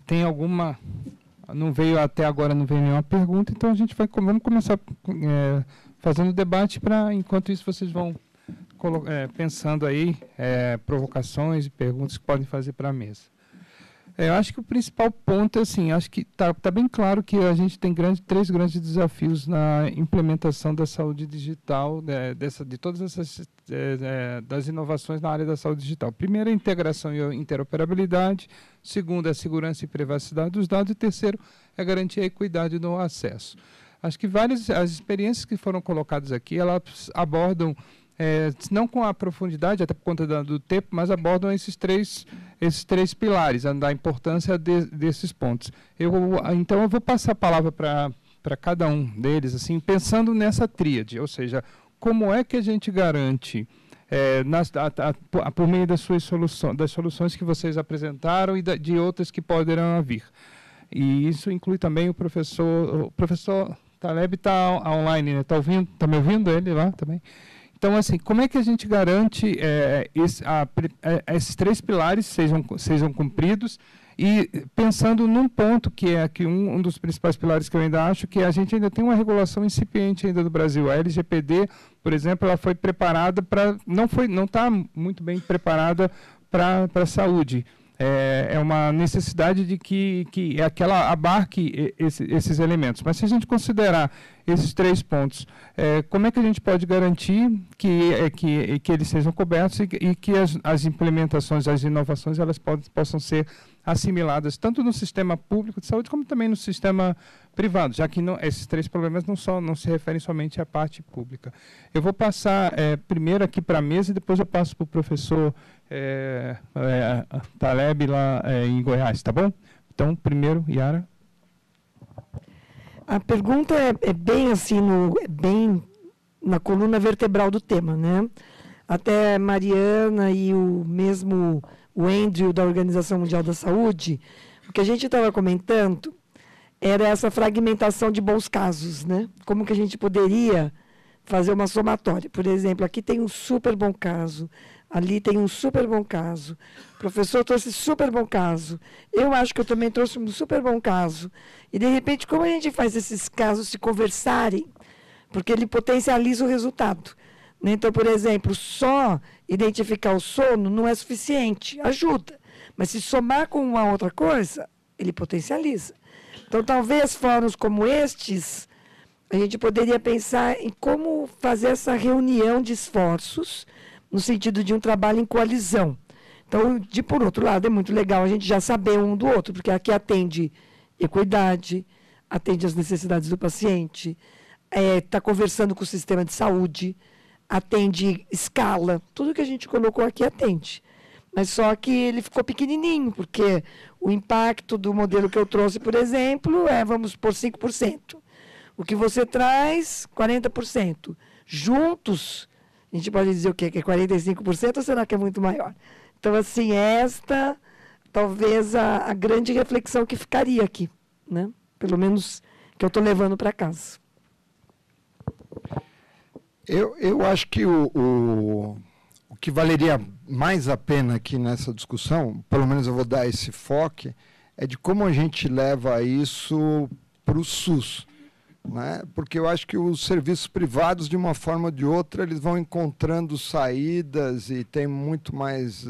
tem alguma... Não veio até agora, não veio nenhuma pergunta, então a gente vamos começar fazendo debate para, enquanto isso, vocês vão pensando aí provocações e perguntas que podem fazer para a mesa. Eu acho que o principal ponto é assim, acho que tá bem claro que a gente tem três grandes desafios na implementação da saúde digital, de todas essas das inovações na área da saúde digital. Primeiro, a integração e a interoperabilidade. Segundo, a segurança e privacidade dos dados. E terceiro, é garantir a equidade no acesso. Acho que as experiências que foram colocadas aqui, elas abordam, não com a profundidade, até por conta do tempo, mas abordam esses três pilares, da importância desses pontos. Então, eu vou passar a palavra para cada um deles, assim, pensando nessa tríade, ou seja, como é que a gente garante, por meio das soluções que vocês apresentaram e de outras que poderão vir. E isso inclui também o professor Taleb está online, né? Tá me ouvindo ele lá também? Então, assim, como é que a gente garante esses três pilares sejam cumpridos? E pensando num ponto que é aqui um dos principais pilares que eu ainda acho, que a gente ainda tem uma regulação incipiente ainda do Brasil. A LGPD, por exemplo, ela foi preparada para... não está muito bem preparada para a saúde. É uma necessidade de que ela abarque esses elementos. Mas se a gente considerar esses três pontos, como é que a gente pode garantir que eles sejam cobertos e que as implementações, as inovações, elas possam ser assimiladas tanto no sistema público de saúde como também no sistema privado, já que esses três problemas não se referem somente à parte pública. Eu vou passar primeiro aqui para a mesa e depois eu passo para o professor Taleb lá em Goiás, tá bom? Então, primeiro, Yara. A pergunta é bem assim, bem na coluna vertebral do tema, né? Até Mariana e o Andrew da Organização Mundial da Saúde, o que a gente estava comentando era essa fragmentação de bons casos, né? Como que a gente poderia fazer uma somatória? Por exemplo, aqui tem um super bom caso, ali tem um super bom caso, o professor trouxe super bom caso, eu acho que eu também trouxe um super bom caso. E, de repente, como a gente faz esses casos se conversarem? Porque ele potencializa o resultado. Né? Então, por exemplo, só identificar o sono não é suficiente, ajuda. Mas se somar com uma outra coisa, ele potencializa. Então, talvez fóruns como estes, a gente poderia pensar em como fazer essa reunião de esforços no sentido de um trabalho em coalizão. Então, por outro lado, é muito legal a gente já saber um do outro, porque aqui atende equidade, atende às necessidades do paciente, está conversando com o sistema de saúde, atende escala, tudo que a gente colocou aqui atende. Mas só que ele ficou pequenininho, porque o impacto do modelo que eu trouxe, por exemplo, vamos por 5%. O que você traz, 40%. Juntos, a gente pode dizer o quê? Que é 45% ou será que é muito maior? Então, assim, esta talvez a grande reflexão que ficaria aqui, né? Pelo menos que eu estou levando para casa. Eu acho que o que valeria mais a pena aqui nessa discussão, pelo menos eu vou dar esse foco, é de como a gente leva isso para o SUS. Né? Porque eu acho que os serviços privados, de uma forma ou de outra, eles vão encontrando saídas e tem muito mais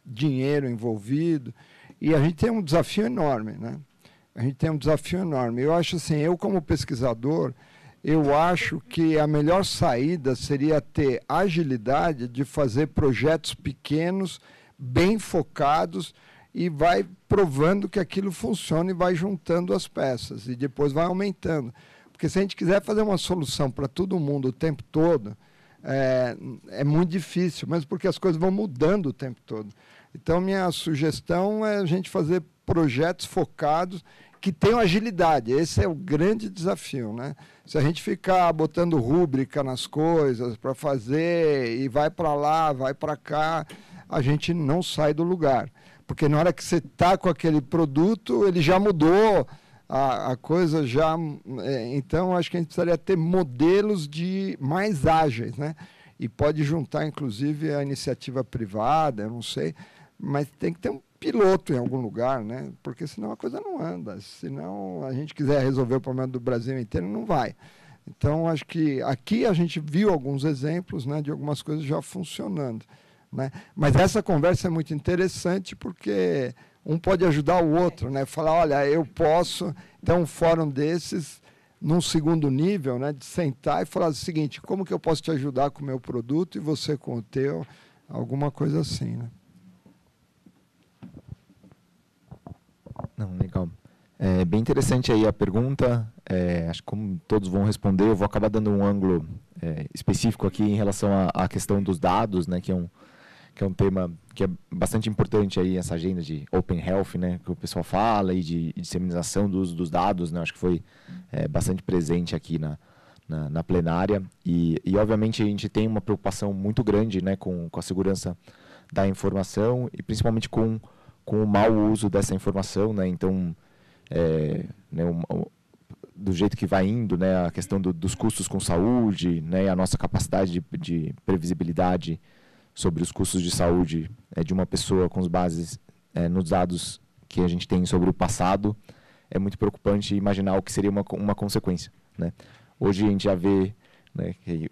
dinheiro envolvido. E a gente tem um desafio enorme. Né? A gente tem um desafio enorme. Eu acho assim, eu como pesquisador, eu acho que a melhor saída seria ter agilidade de fazer projetos pequenos, bem focados, e vai provando que aquilo funciona e vai juntando as peças, e depois vai aumentando. Porque se a gente quiser fazer uma solução para todo mundo o tempo todo, é muito difícil, mas porque as coisas vão mudando o tempo todo. Então, minha sugestão é a gente fazer projetos focados que tenham agilidade. Esse é o grande desafio, né? Se a gente ficar botando rúbrica nas coisas para fazer e vai para lá, vai para cá, a gente não sai do lugar. Porque na hora que você está com aquele produto, ele já mudou, a coisa já... Então, acho que a gente precisaria ter modelos mais ágeis, né? E pode juntar, inclusive, a iniciativa privada, eu não sei, mas tem que ter um piloto em algum lugar, né? Porque senão a coisa não anda. Senão a gente quiser resolver o problema do Brasil inteiro, não vai. Então, acho que aqui a gente viu alguns exemplos, né, de algumas coisas já funcionando, né? Mas essa conversa é muito interessante porque um pode ajudar o outro, né? Falar, olha, eu posso... Então, um fórum desses, num segundo nível, né, de sentar e falar o seguinte, como que eu posso te ajudar com o meu produto e você com o teu, alguma coisa assim, né? Não, legal. É bem interessante aí a pergunta. Acho que como todos vão responder, eu vou acabar dando um ângulo específico aqui em relação à questão dos dados, né, que é um tema que é bastante importante aí, essa agenda de Open Health, né, que o pessoal fala, e de disseminação do uso dos dados, né, acho que foi bastante presente aqui na plenária. E, obviamente, a gente tem uma preocupação muito grande, né, com a segurança da informação e, principalmente, com o mau uso dessa informação, né, então... do jeito que vai indo, né, a questão dos custos com saúde, né, e a nossa capacidade de previsibilidade sobre os custos de saúde de uma pessoa com as bases nos dados que a gente tem sobre o passado, é muito preocupante imaginar o que seria uma consequência, né? Hoje a gente já vê, né, que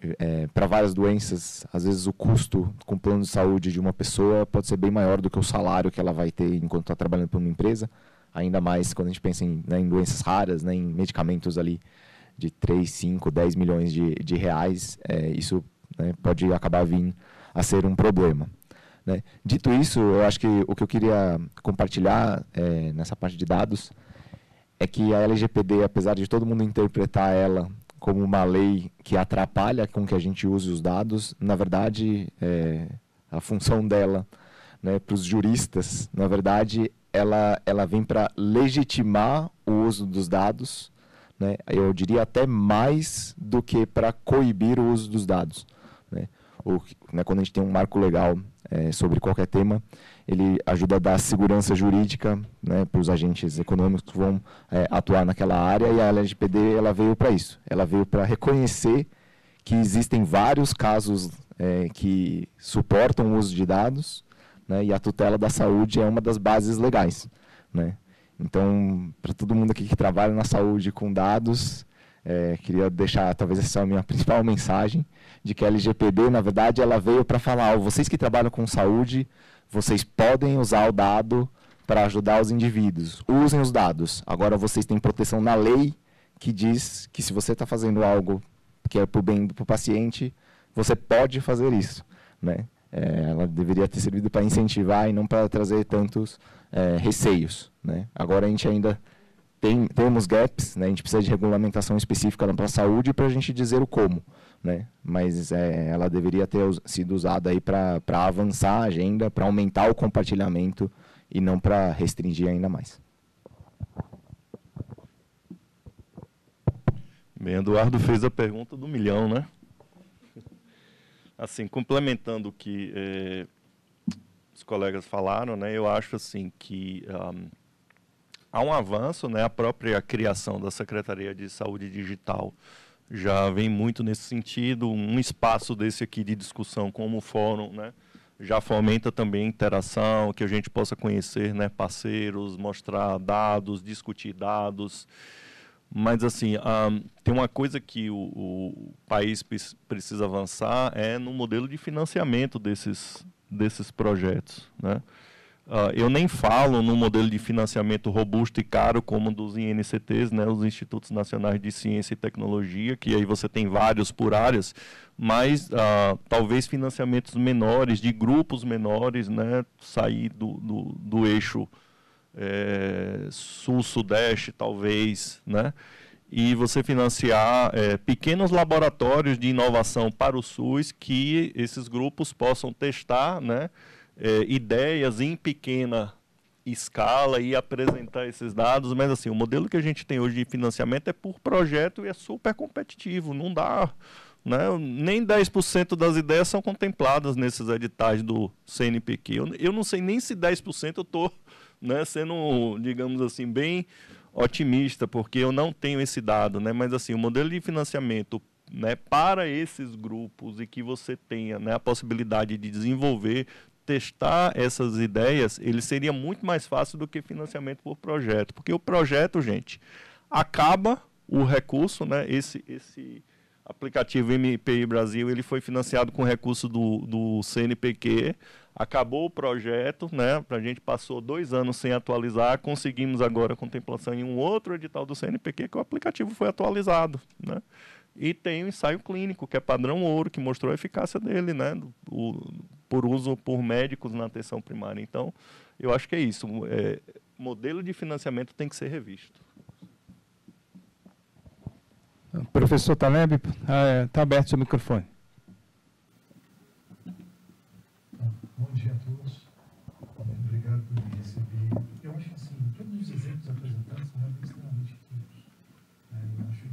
para várias doenças, às vezes o custo com o plano de saúde de uma pessoa pode ser bem maior do que o salário que ela vai ter enquanto está trabalhando para uma empresa. Ainda mais quando a gente pensa em doenças raras, né, em medicamentos ali de 3, 5, 10 milhões de reais, isso, né, pode acabar vindo a ser um problema, né? Dito isso, eu acho que o que eu queria compartilhar nessa parte de dados é que a LGPD, apesar de todo mundo interpretar ela como uma lei que atrapalha com que a gente use os dados, na verdade, a função dela, né, para os juristas, na verdade, ela vem para legitimar o uso dos dados, né? Eu diria até mais do que para coibir o uso dos dados, né? Quando a gente tem um marco legal sobre qualquer tema, ele ajuda a dar segurança jurídica, né, para os agentes econômicos que vão atuar naquela área, e a LGPD ela veio para isso. Ela veio para reconhecer que existem vários casos que suportam o uso de dados, né, e a tutela da saúde é uma das bases legais, né? Então, para todo mundo aqui que trabalha na saúde com dados, queria deixar, talvez essa é a minha principal mensagem, de que a LGPD, na verdade, ela veio para falar, vocês que trabalham com saúde, vocês podem usar o dado para ajudar os indivíduos. Usem os dados. Agora vocês têm proteção na lei que diz que se você está fazendo algo que é para o bem do paciente, você pode fazer isso, né? Ela deveria ter servido para incentivar e não para trazer tantos receios, né? Agora a gente ainda temos gaps, né? A gente precisa de regulamentação específica para a saúde para a gente dizer o como, né? Mas ela deveria ter sido usada aí para avançar a agenda, para aumentar o compartilhamento e não para restringir ainda mais. Bem, Eduardo fez a pergunta do milhão, né? Assim, complementando o que os colegas falaram, né? Eu acho assim que há um avanço, né? A própria criação da Secretaria de Saúde Digital já vem muito nesse sentido. Um espaço desse aqui de discussão como o fórum, né, já fomenta também a interação, que a gente possa conhecer, né, parceiros, mostrar dados, discutir dados. Mas, assim, tem uma coisa que o país precisa avançar no modelo de financiamento desses projetos, né? Eu nem falo no modelo de financiamento robusto e caro como dos INCTs, né, os Institutos Nacionais de Ciência e Tecnologia, que aí você tem vários por áreas, mas talvez financiamentos menores, de grupos menores, né, sair do eixo sul-sudeste, talvez, né, e você financiar pequenos laboratórios de inovação para o SUS que esses grupos possam testar, né, ideias em pequena escala e apresentar esses dados. Mas assim, o modelo que a gente tem hoje de financiamento é por projeto e é super competitivo, não dá, né? Nem 10% das ideias são contempladas nesses editais do CNPq. Eu não sei nem se 10% eu estou, né, sendo, digamos assim, bem otimista, porque eu não tenho esse dado, né? Mas assim, o modelo de financiamento, né, para esses grupos e que você tenha, né, a possibilidade de desenvolver testar essas ideias, ele seria muito mais fácil do que financiamento por projeto. Porque o projeto, gente, acaba o recurso, né? Esse aplicativo MPI Brasil, ele foi financiado com recurso do CNPq, acabou o projeto, né? A gente passou 2 anos sem atualizar, conseguimos agora a contemplação em um outro edital do CNPq, que o aplicativo foi atualizado, né? E tem o ensaio clínico, que é padrão ouro, que mostrou a eficácia dele, né? Por uso por médicos na atenção primária. Então, eu acho que é isso. Modelo de financiamento tem que ser revisto. Professor Taleb, está aberto o seu microfone. Bom dia a todos. Obrigado por me receber. Eu acho que, assim, todos os exemplos apresentados são realmente extremamente críticos. Eu acho que eu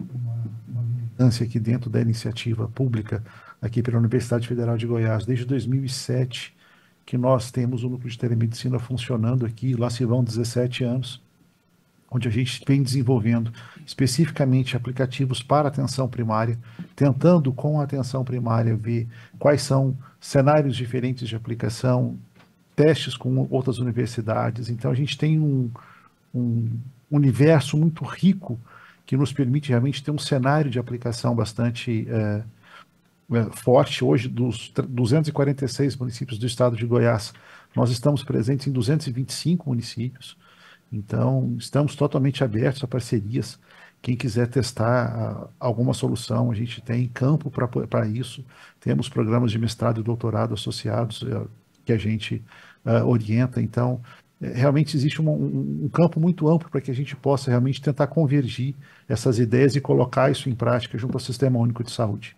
tenho uma militância aqui dentro da iniciativa pública, aqui pela Universidade Federal de Goiás, desde 2007, que nós temos o Núcleo de Telemedicina funcionando aqui, lá se vão 17 anos, onde a gente vem desenvolvendo especificamente aplicativos para atenção primária, tentando com a atenção primária ver quais são cenários diferentes de aplicação, testes com outras universidades. Então a gente tem um universo muito rico que nos permite realmente ter um cenário de aplicação bastante forte. Hoje, dos 246 municípios do estado de Goiás, nós estamos presentes em 225 municípios. Então, estamos totalmente abertos a parcerias. Quem quiser testar alguma solução, a gente tem campo para isso. Temos programas de mestrado e doutorado associados que a gente orienta. Então, realmente existe um campo muito amplo para que a gente possa realmente tentar convergir essas ideias e colocar isso em prática junto ao Sistema Único de Saúde.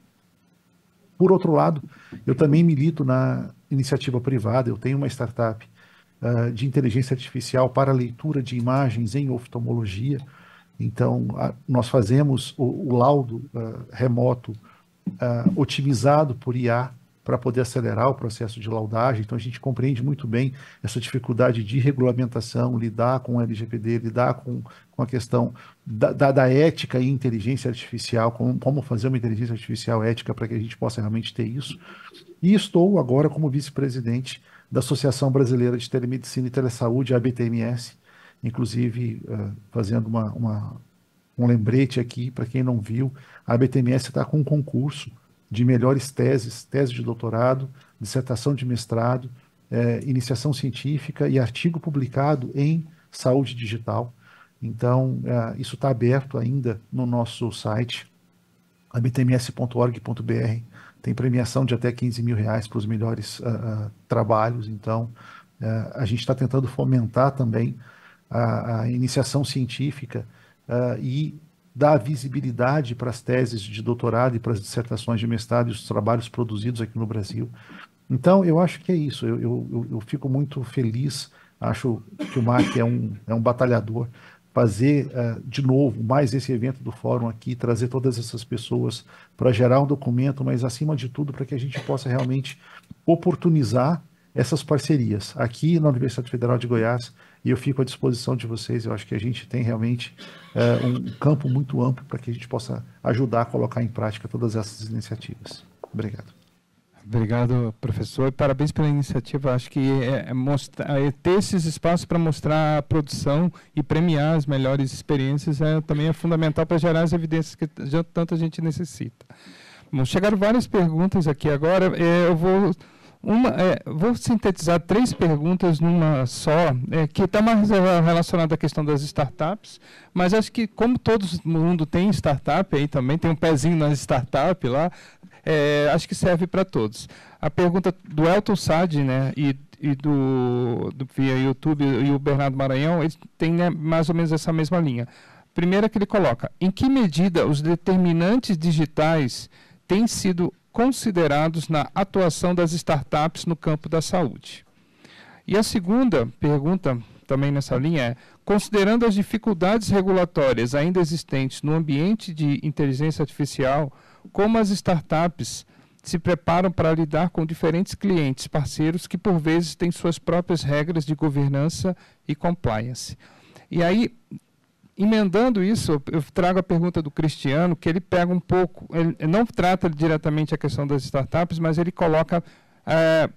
Por outro lado, eu também milito na iniciativa privada. Eu tenho uma startup de inteligência artificial para leitura de imagens em oftalmologia. Então, nós fazemos o laudo remoto otimizado por IA para poder acelerar o processo de laudagem. Então, a gente compreende muito bem essa dificuldade de regulamentação, lidar com o LGPD, lidar com a questão da ética e inteligência artificial, como fazer uma inteligência artificial ética para que a gente possa realmente ter isso. E estou agora como vice-presidente da Associação Brasileira de Telemedicina e Telesaúde, a ABTMS, inclusive fazendo um lembrete aqui, para quem não viu, a ABTMS está com um concurso de melhores teses, tese de doutorado, dissertação de mestrado, iniciação científica e artigo publicado em saúde digital. Então, isso está aberto ainda no nosso site, abtms.org.br. Tem premiação de até R$15 mil para os melhores trabalhos. Então, a gente está tentando fomentar também a iniciação científica e dar visibilidade para as teses de doutorado e para as dissertações de mestrado e os trabalhos produzidos aqui no Brasil. Então, eu acho que é isso. Eu fico muito feliz. Acho que o Mark é um batalhador. Fazer de novo mais esse evento do fórum aqui, trazer todas essas pessoas para gerar um documento, mas acima de tudo para que a gente possa realmente oportunizar essas parcerias aqui na Universidade Federal de Goiás, e eu fico à disposição de vocês. Eu acho que a gente tem realmente um campo muito amplo para que a gente possa ajudar a colocar em prática todas essas iniciativas. Obrigado. Obrigado, professor, e parabéns pela iniciativa. Acho que ter esses espaços para mostrar a produção e premiar as melhores experiências também é fundamental para gerar as evidências que tanto a gente necessita. Bom, chegaram várias perguntas aqui agora. Eu vou sintetizar 3 perguntas numa só, que está mais relacionada à questão das startups, mas acho que como todo mundo tem startup aí também, tem um pezinho nas startups lá, acho que serve para todos. A pergunta do Elton Sade, né, e do via YouTube, e o Bernardo Maranhão, eles têm, né, mais ou menos essa mesma linha. Primeiro é que ele coloca: em que medida os determinantes digitais têm sido considerados na atuação das startups no campo da saúde? E a segunda pergunta, também nessa linha, é: considerando as dificuldades regulatórias ainda existentes no ambiente de inteligência artificial, como as startups se preparam para lidar com diferentes clientes parceiros que, por vezes, têm suas próprias regras de governança e compliance? E aí, emendando isso, eu trago a pergunta do Cristiano, que ele pega um pouco, ele não trata diretamente a questão das startups, mas ele coloca,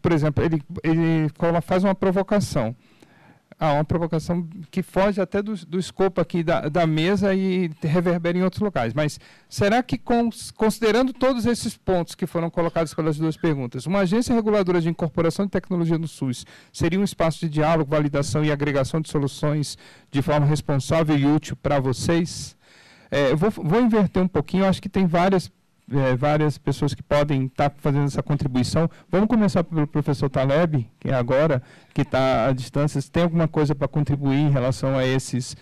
por exemplo, ele faz uma provocação. Uma provocação que foge até do escopo aqui da mesa e reverbera em outros locais. Mas será que, considerando todos esses pontos que foram colocados pelas duas perguntas, uma agência reguladora de incorporação de tecnologia no SUS seria um espaço de diálogo, validação e agregação de soluções de forma responsável e útil para vocês? Eu vou inverter um pouquinho, eu acho que tem várias pessoas que podem estar fazendo essa contribuição. Vamos começar pelo professor Taleb, que é agora, que está à distância. Se tem alguma coisa para contribuir em relação a esse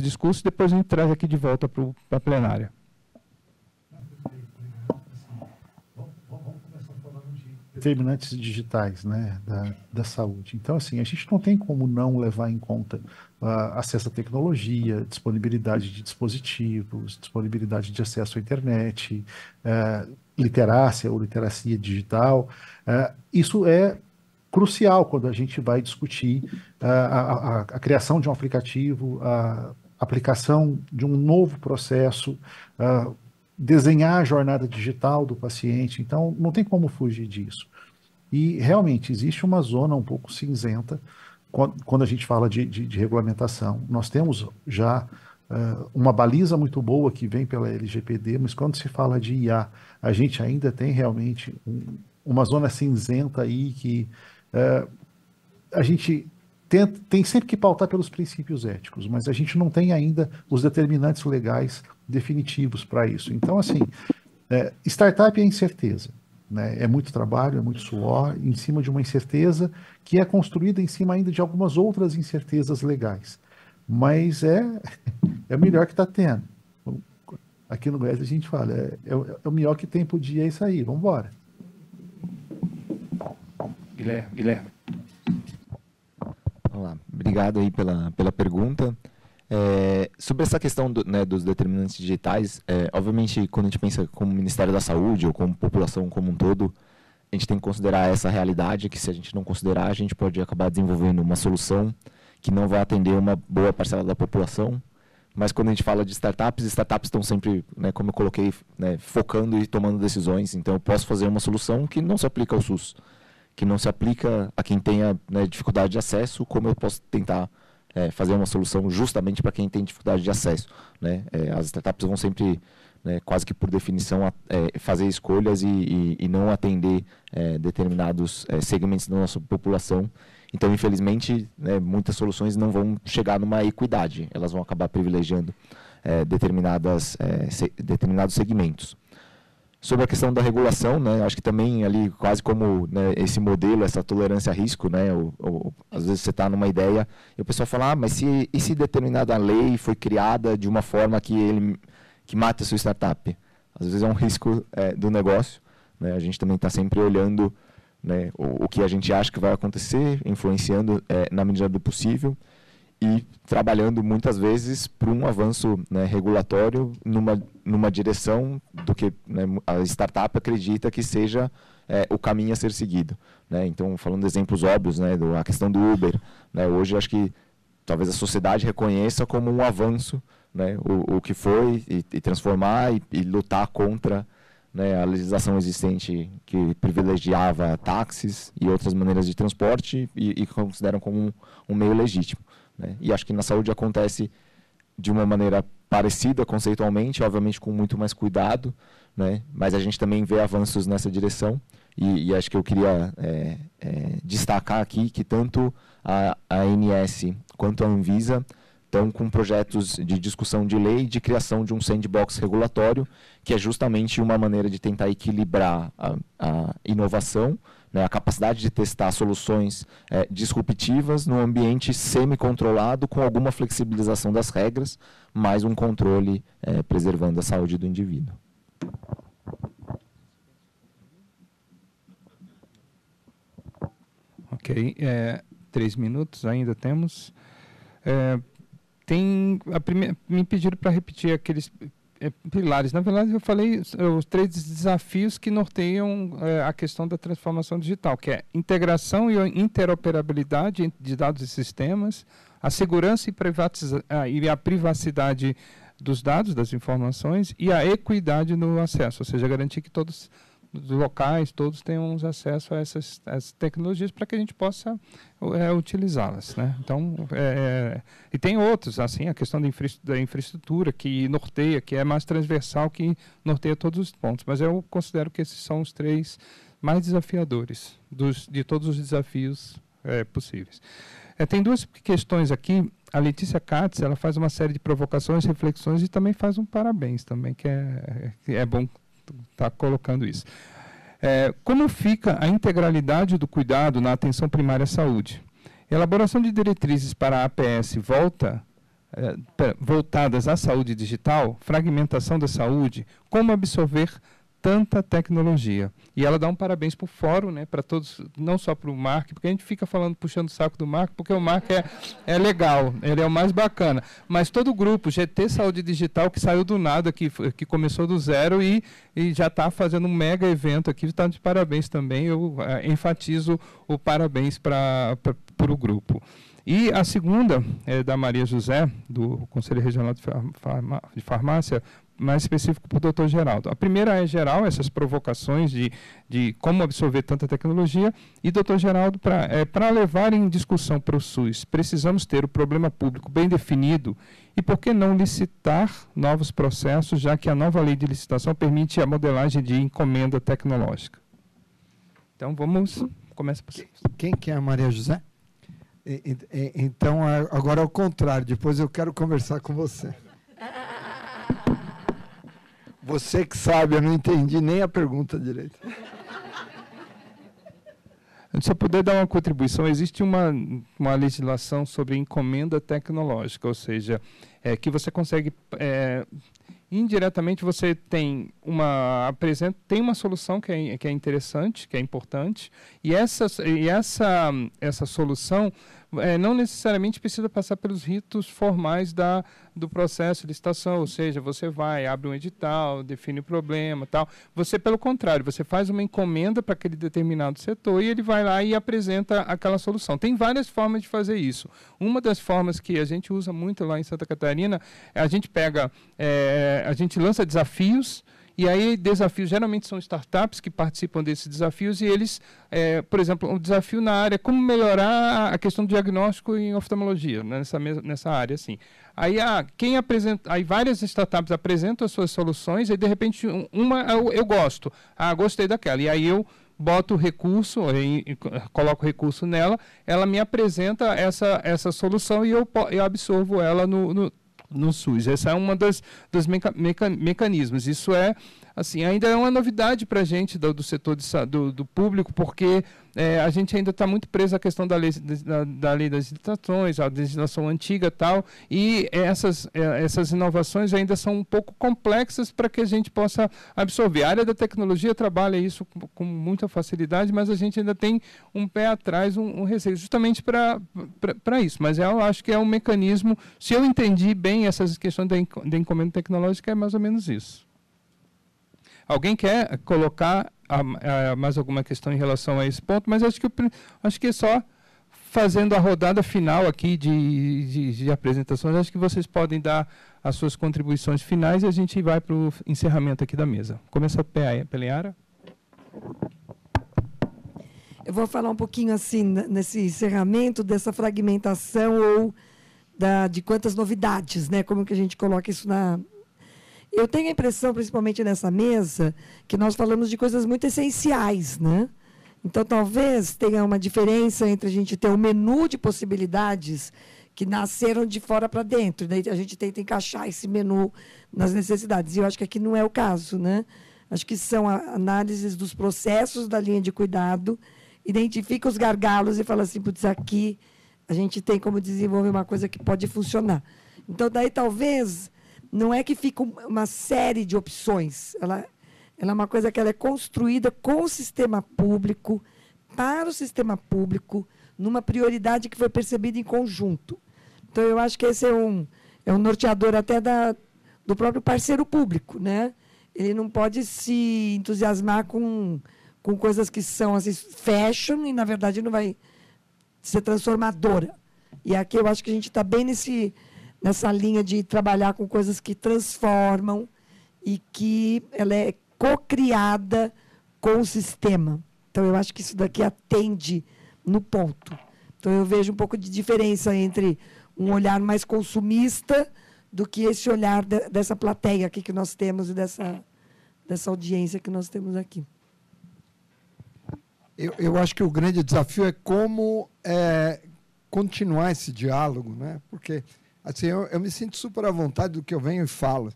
discurso, depois a gente traz aqui de volta para a plenária. Vamos começar falando de determinantes digitais, né, da saúde. Então, assim, a gente não tem como não levar em conta acesso à tecnologia, disponibilidade de dispositivos, disponibilidade de acesso à internet, literacia ou literacia digital. Isso é crucial quando a gente vai discutir a criação de um aplicativo, a aplicação de um novo processo, desenhar a jornada digital do paciente. Então, não tem como fugir disso. E, realmente, existe uma zona um pouco cinzenta quando a gente fala de regulamentação. Nós temos já uma baliza muito boa que vem pela LGPD, mas quando se fala de IA, a gente ainda tem realmente uma zona cinzenta aí que a gente tem sempre que pautar pelos princípios éticos, mas a gente não tem ainda os determinantes legais definitivos para isso. Então, assim, startup é incerteza. Né? É muito trabalho, é muito suor, em cima de uma incerteza que é construída em cima ainda de algumas outras incertezas legais. Mas é o melhor que está tendo. Aqui no Goiás a gente fala, é o melhor que tem por dia, é isso aí, vamos embora. Guilherme. Vamos lá. Obrigado aí pela pergunta. Sobre essa questão dos determinantes digitais, obviamente, quando a gente pensa como Ministério da Saúde ou como população como um todo, a gente tem que considerar essa realidade, que se a gente não considerar, a gente pode acabar desenvolvendo uma solução que não vai atender uma boa parcela da população. Mas quando a gente fala de startups estão sempre, como eu coloquei, focando e tomando decisões. Então, eu posso fazer uma solução que não se aplica ao SUS, que não se aplica a quem tenha dificuldade de acesso, como eu posso tentar fazer uma solução justamente para quem tem dificuldade de acesso. Né? As startups vão sempre, quase que por definição, fazer escolhas e não atender determinados segmentos da nossa população. Então, infelizmente, muitas soluções não vão chegar numa equidade, elas vão acabar privilegiando determinados segmentos. Sobre a questão da regulação, acho que também ali, quase como esse modelo, essa tolerância a risco, às vezes você está numa ideia e o pessoal fala, mas e se determinada lei foi criada de uma forma que mata a sua startup? Às vezes é um risco do negócio. A gente também está sempre olhando o que a gente acha que vai acontecer, influenciando na medida do possível e trabalhando muitas vezes por um avanço regulatório numa direção do que a startup acredita que seja o caminho a ser seguido. Então, falando de exemplos óbvios, a questão do Uber, hoje acho que talvez a sociedade reconheça como um avanço o que foi e transformar e lutar contra a legislação existente que privilegiava táxis e outras maneiras de transporte e consideram como um meio legítimo. E acho que na saúde acontece de uma maneira parecida conceitualmente, obviamente com muito mais cuidado, mas a gente também vê avanços nessa direção e acho que eu queria destacar aqui que tanto a ANS quanto a Anvisa estão com projetos de discussão de lei e de criação de um sandbox regulatório, que é justamente uma maneira de tentar equilibrar a inovação, a capacidade de testar soluções disruptivas num ambiente semi-controlado, com alguma flexibilização das regras, mas um controle preservando a saúde do indivíduo. Ok, 3 minutos ainda temos. Me pediram para repetir pilares. Na verdade, eu falei os 3 desafios que norteiam a questão da transformação digital, que é integração e interoperabilidade de dados e sistemas, a segurança e a privacidade dos dados, das informações, e a equidade no acesso, ou seja, garantir que todos os locais, todos tenham acesso a essas tecnologias para que a gente possa utilizá-las, né? Então, e tem outros, assim, a questão da infraestrutura que norteia, que é mais transversal, que norteia todos os pontos, mas eu considero que esses são os 3 mais desafiadores de todos os desafios possíveis. Tem 2 questões aqui. A Letícia Katz, ela faz uma série de provocações, reflexões e também faz um parabéns também, que é bom estar colocando isso. Como fica a integralidade do cuidado na atenção primária à saúde? Elaboração de diretrizes para a APS voltadas à saúde digital, fragmentação da saúde, como absorver tanta tecnologia. E ela dá um parabéns para o fórum, né, para todos, não só para o Mark, porque a gente fica puxando o saco do Mark, porque o Mark é legal, ele é o mais bacana. Mas todo o grupo, GT Saúde Digital, que saiu do nada, que começou do zero e já está fazendo um mega evento aqui, está de parabéns também. Eu enfatizo o parabéns para o grupo. E a segunda é da Maria José, do Conselho Regional de Farmácia, mais específico para o Dr. Geraldo. A primeira é geral, essas provocações de como absorver tanta tecnologia, e Dr. Geraldo, para levar em discussão para o SUS, precisamos ter o problema público bem definido e por que não licitar novos processos, já que a nova lei de licitação permite a modelagem de encomenda tecnológica. Então, começa por você. Quem que é a Maria José? Então, agora é o contrário, depois eu quero conversar com você. Você que sabe, eu não entendi nem a pergunta direito. Se eu puder dar uma contribuição, existe uma legislação sobre encomenda tecnológica, ou seja, que você consegue, indiretamente você tem uma solução que é interessante, que é importante, e essa solução não necessariamente precisa passar pelos ritos formais do processo de licitação, ou seja, você abre um edital, define o problema, tal. Você, pelo contrário, você faz uma encomenda para aquele determinado setor e ele vai lá e apresenta aquela solução. Tem várias formas de fazer isso. Uma das formas que a gente usa muito lá em Santa Catarina, a gente a gente lança desafios. E aí, desafios geralmente são startups que participam desses desafios e eles, por exemplo, um desafio na área, como melhorar a questão do diagnóstico em oftalmologia, né, nessa área, assim. Aí, várias startups apresentam as suas soluções e, de repente, eu gosto, gostei daquela. E aí eu boto o recurso, coloco o recurso nela, ela me apresenta essa solução e eu absorvo ela no SUS. Essa é uma dos mecanismos. Isso ainda é uma novidade para a gente do setor do público, porque a gente ainda está muito preso à questão da lei das licitações, a legislação antiga e tal, e essas inovações ainda são um pouco complexas para que a gente possa absorver. A área da tecnologia trabalha isso com muita facilidade, mas a gente ainda tem um pé atrás, um receio, justamente para isso. Mas eu acho que é um mecanismo, se eu entendi bem essas questões da encomenda tecnológica, é mais ou menos isso. Alguém quer colocar mais alguma questão em relação a esse ponto? Mas acho que é só fazendo a rodada final aqui de apresentações. Acho que vocês podem dar as suas contribuições finais e a gente vai para o encerramento aqui da mesa. Começa pela Yara. Eu vou falar um pouquinho assim nesse encerramento dessa fragmentação ou de quantas novidades, né? Como que a gente coloca isso na... Eu tenho a impressão, principalmente nessa mesa, que nós falamos de coisas muito essenciais, né? Então, talvez tenha uma diferença entre a gente ter um menu de possibilidades que nasceram de fora para dentro, daí a gente tenta encaixar esse menu nas necessidades. E eu acho que aqui não é o caso, né? Acho que são análises dos processos da linha de cuidado, identifica os gargalos e fala assim, putz, aqui a gente tem como desenvolver uma coisa que pode funcionar. Então, daí talvez... Não é que fica uma série de opções. Ela é uma coisa que ela é construída com o sistema público, para o sistema público, numa prioridade que foi percebida em conjunto. Então, eu acho que esse é um norteador até do próprio parceiro público, né? Ele não pode se entusiasmar com coisas que são assim, fashion e, na verdade, não vai ser transformadora. E aqui eu acho que a gente está bem nessa linha de trabalhar com coisas que transformam e que ela é co-criada com o sistema. Então, eu acho que isso daqui atende no ponto. Então, eu vejo um pouco de diferença entre um olhar mais consumista do que esse olhar dessa plateia aqui que nós temos e dessa audiência que nós temos aqui. Eu acho que o grande desafio é como continuar esse diálogo, né? Porque assim, eu me sinto super à vontade do que eu venho e falo,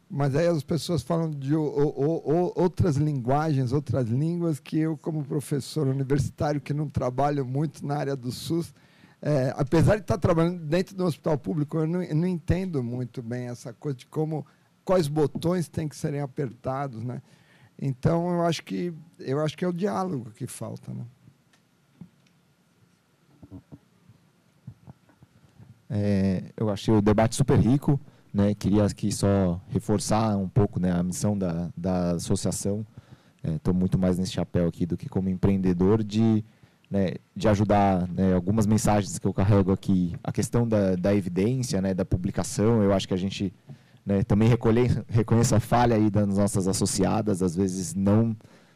mas aí as pessoas falam de outras linguagens, outras línguas que eu, como professor universitário, que não trabalho muito na área do SUS, apesar de estar trabalhando dentro do hospital público, eu não entendo muito bem essa coisa de quais botões têm que serem apertados, né? Então, eu acho que é o diálogo que falta, né? Eu achei o debate super rico, né? Queria aqui só reforçar um pouco, né, a missão da associação. Estou muito mais nesse chapéu aqui do que como empreendedor de ajudar, né, algumas mensagens que eu carrego aqui. A questão da evidência, né, da publicação, eu acho que a gente, né, também reconheça a falha aí das nossas associadas, às vezes não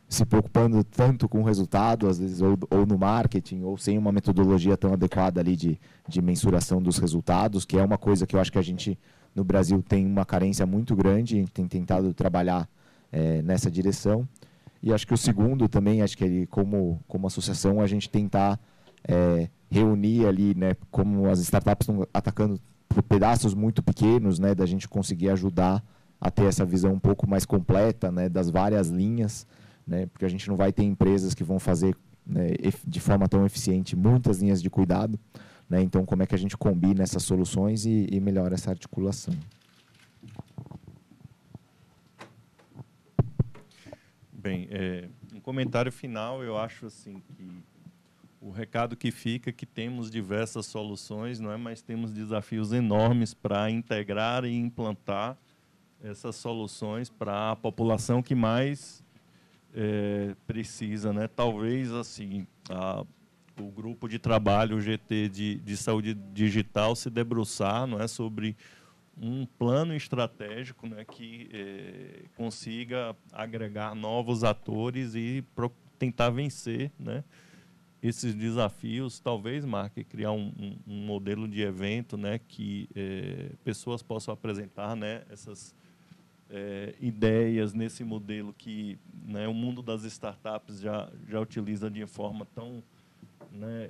se preocupando tanto com o resultado, às vezes ou no marketing, ou sem uma metodologia tão adequada ali de mensuração dos resultados, que é uma coisa que eu acho que a gente, no Brasil, tem uma carência muito grande, a gente tem tentado trabalhar nessa direção. E acho que o segundo também, acho que como associação, a gente tentar reunir ali, né, como as startups estão atacando por pedaços muito pequenos, né, da gente conseguir ajudar a ter essa visão um pouco mais completa, né, das várias linhas, né, porque a gente não vai ter empresas que vão fazer, né, de forma tão eficiente muitas linhas de cuidado, né, então como é que a gente combina essas soluções e melhora essa articulação. Bem, um comentário final, eu acho assim que o recado que fica é que temos diversas soluções, não é? Mas temos desafios enormes para integrar e implantar essas soluções para a população que mais precisa, né? Talvez assim o grupo de trabalho, o GT de saúde digital, se debruçar, não é, sobre um plano estratégico, né, que consiga agregar novos atores e tentar vencer, né, esses desafios. Talvez, Mark, criar um modelo de evento, né, que pessoas possam apresentar, né, essas ideias nesse modelo que, né, o mundo das startups já utiliza de forma tão, né,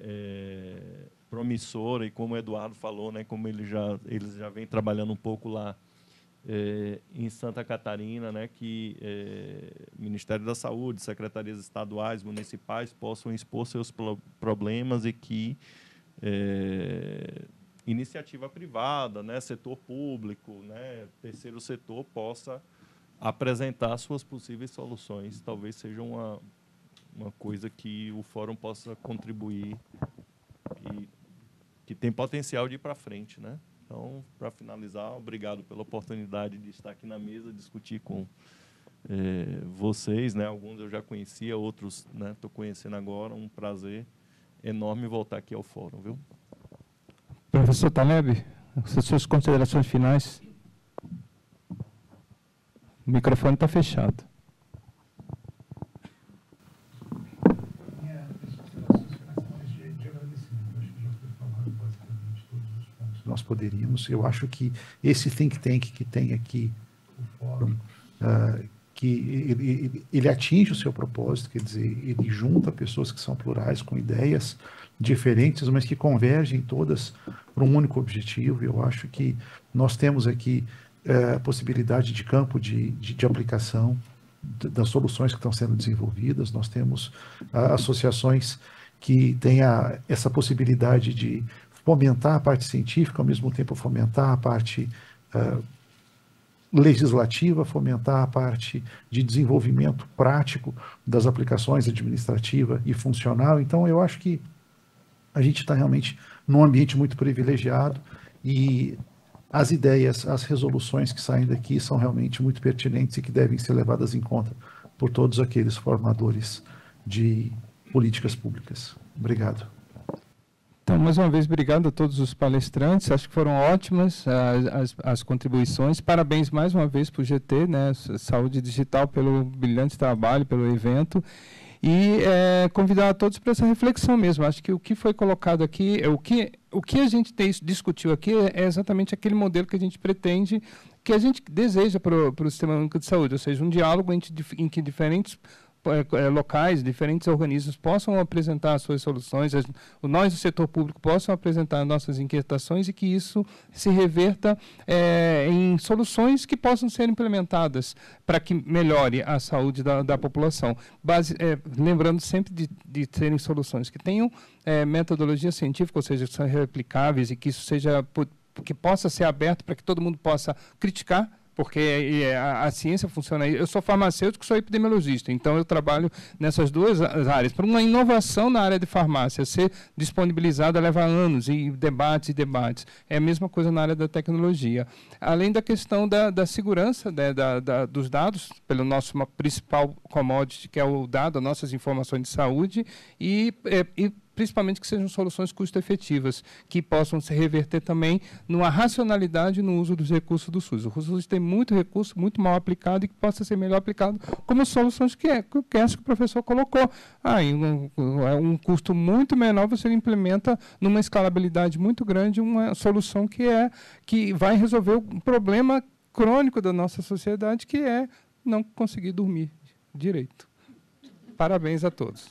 promissora, e como o Eduardo falou, né, como eles já vêm trabalhando um pouco lá em Santa Catarina, né, que Ministério da Saúde, secretarias estaduais, municipais possam expor seus problemas e que iniciativa privada, né, setor público, né, terceiro setor possa apresentar suas possíveis soluções. Talvez seja uma coisa que o fórum possa contribuir e que tem potencial de ir para frente, né? Então, para finalizar, obrigado pela oportunidade de estar aqui na mesa, discutir com vocês, né? Alguns eu já conhecia, outros, né, estou conhecendo agora. Um prazer enorme voltar aqui ao fórum, viu? Professor Taleb, as suas considerações finais. O microfone está fechado. Nós poderíamos, eu acho que esse think tank que tem aqui, o fórum, que ele atinge o seu propósito, quer dizer, ele junta pessoas que são plurais, com ideias diferentes, mas que convergem todas para um único objetivo. Eu acho que nós temos aqui a possibilidade de campo de aplicação das soluções que estão sendo desenvolvidas. Nós temos associações que têm essa possibilidade de fomentar a parte científica, ao mesmo tempo fomentar a parte legislativa, fomentar a parte de desenvolvimento prático das aplicações administrativa e funcional. Então, eu acho que a gente está realmente num ambiente muito privilegiado e as ideias, as resoluções que saem daqui são realmente muito pertinentes e que devem ser levadas em conta por todos aqueles formadores de políticas públicas. Obrigado. Então, mais uma vez, obrigado a todos os palestrantes. Acho que foram ótimas as contribuições. Parabéns mais uma vez para o GT, né, Saúde Digital, pelo brilhante trabalho, pelo evento. E convidar a todos para essa reflexão mesmo. Acho que o que foi colocado aqui, o que a gente discutiu aqui é exatamente aquele modelo que a gente pretende, que a gente deseja para o Sistema Único de Saúde, ou seja, um diálogo em que diferentes locais, diferentes organismos possam apresentar as suas soluções, nós do setor público possam apresentar nossas inquietações e que isso se reverta em soluções que possam ser implementadas para que melhore a saúde da população. Lembrando sempre de serem soluções que tenham metodologia científica, ou seja, que são replicáveis e que isso seja, que possa ser aberto para que todo mundo possa criticar, porque a ciência funciona aí. Eu sou farmacêutico, sou epidemiologista, então eu trabalho nessas duas áreas. Para uma inovação na área de farmácia ser disponibilizada leva anos e debates e debates. É a mesma coisa na área da tecnologia. Além da questão da segurança, né, dos dados, pelo nosso principal commodity, que é o dado, as nossas informações de saúde, e principalmente que sejam soluções custo-efetivas, que possam se reverter também numa racionalidade no uso dos recursos do SUS. O SUS tem muito recurso, muito mal aplicado e que possa ser melhor aplicado como soluções que o professor colocou. Um custo muito menor, você implementa numa escalabilidade muito grande uma solução que vai resolver um problema crônico da nossa sociedade, que é não conseguir dormir direito. Parabéns a todos.